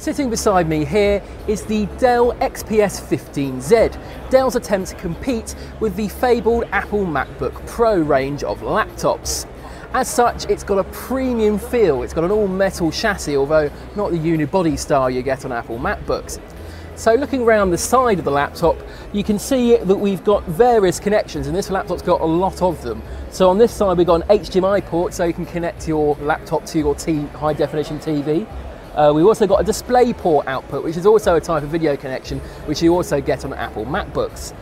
Sitting beside me here is the Dell XPS 15Z, Dell's attempt to compete with the fabled Apple MacBook Pro range of laptops. As such, it's got a premium feel. It's got an all-metal chassis, although not the unibody style you get on Apple MacBooks. So looking around the side of the laptop, you can see that we've got various connections, and this laptop's got a lot of them. So on this side we've got an HDMI port, so you can connect your laptop to your high-definition TV. We've also got a DisplayPort output, which is also a type of video connection, which you also get on Apple MacBooks.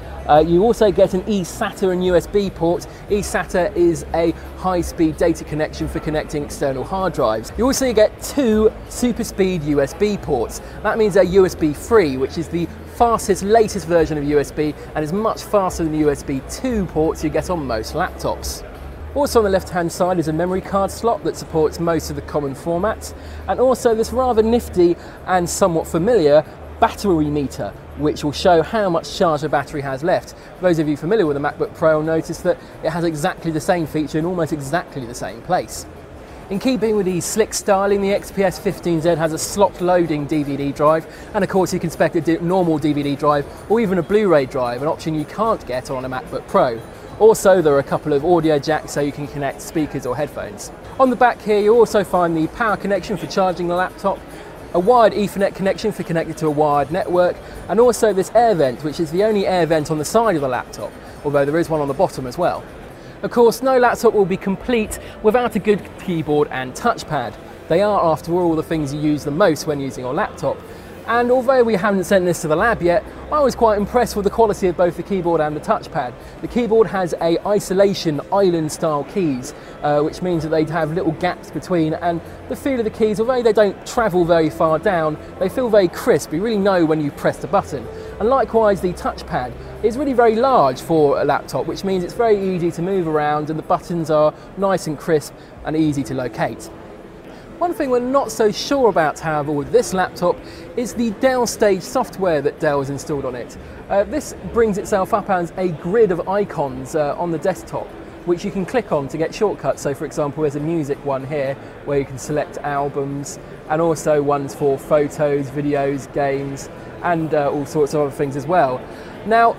You also get an eSATA and USB port. eSATA is a high-speed data connection for connecting external hard drives. You also get two super speed USB ports. That means they're USB 3, which is the fastest, latest version of USB and is much faster than the USB 2 ports you get on most laptops. Also on the left-hand side is a memory card slot that supports most of the common formats, and also this rather nifty and somewhat familiar battery meter, which will show how much charge the battery has left. For those of you familiar with the MacBook Pro will notice that it has exactly the same feature in almost exactly the same place. In keeping with the slick styling, the XPS 15Z has a slot-loading DVD drive, and of course you can spec a normal DVD drive or even a Blu-ray drive, an option you can't get on a MacBook Pro. Also, there are a couple of audio jacks so you can connect speakers or headphones. On the back here you also find the power connection for charging the laptop, a wired Ethernet connection for connecting to a wired network, and also this air vent, which is the only air vent on the side of the laptop, although there is one on the bottom as well. Of course, no laptop will be complete without a good keyboard and touchpad. They are, after all, the things you use the most when using your laptop. And although we haven't sent this to the lab yet, I was quite impressed with the quality of both the keyboard and the touchpad. The keyboard has a isolation island style keys, which means that they have little gaps between, and the feel of the keys, although they don't travel very far down, they feel very crisp. You really know when you press the button. And likewise, the touchpad is really very large for a laptop, which means it's very easy to move around and the buttons are nice and crisp and easy to locate. One thing we're not so sure about, however, with this laptop is the Dell Stage software that Dell has installed on it. This brings itself up as a grid of icons on the desktop, which you can click on to get shortcuts. So for example, there's a music one here where you can select albums, and also ones for photos, videos, games, and all sorts of other things as well. Now,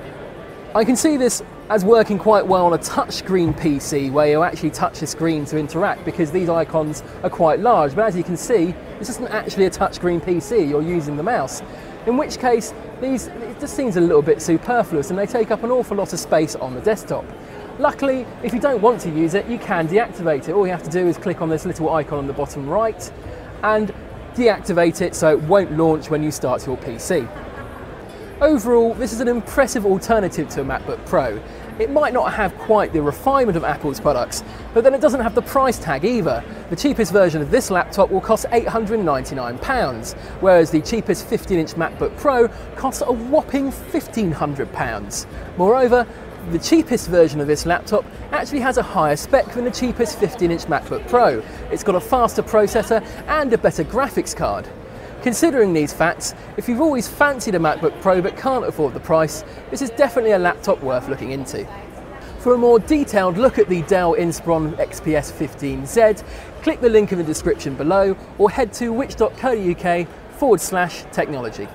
I can see this as working quite well on a touchscreen PC where you actually touch the screen to interact, because these icons are quite large, but as you can see, this isn't actually a touchscreen PC, you're using the mouse. In which case, it just seems a little bit superfluous and they take up an awful lot of space on the desktop. Luckily, if you don't want to use it, you can deactivate it. All you have to do is click on this little icon on the bottom right and deactivate it so it won't launch when you start your PC. Overall, this is an impressive alternative to a MacBook Pro. It might not have quite the refinement of Apple's products, but then it doesn't have the price tag either. The cheapest version of this laptop will cost £899, whereas the cheapest 15-inch MacBook Pro costs a whopping £1,500. Moreover, the cheapest version of this laptop actually has a higher spec than the cheapest 15-inch MacBook Pro. It's got a faster processor and a better graphics card. Considering these facts, if you've always fancied a MacBook Pro but can't afford the price, this is definitely a laptop worth looking into. For a more detailed look at the Dell Inspiron XPS 15Z, click the link in the description below or head to which.co.uk/technology.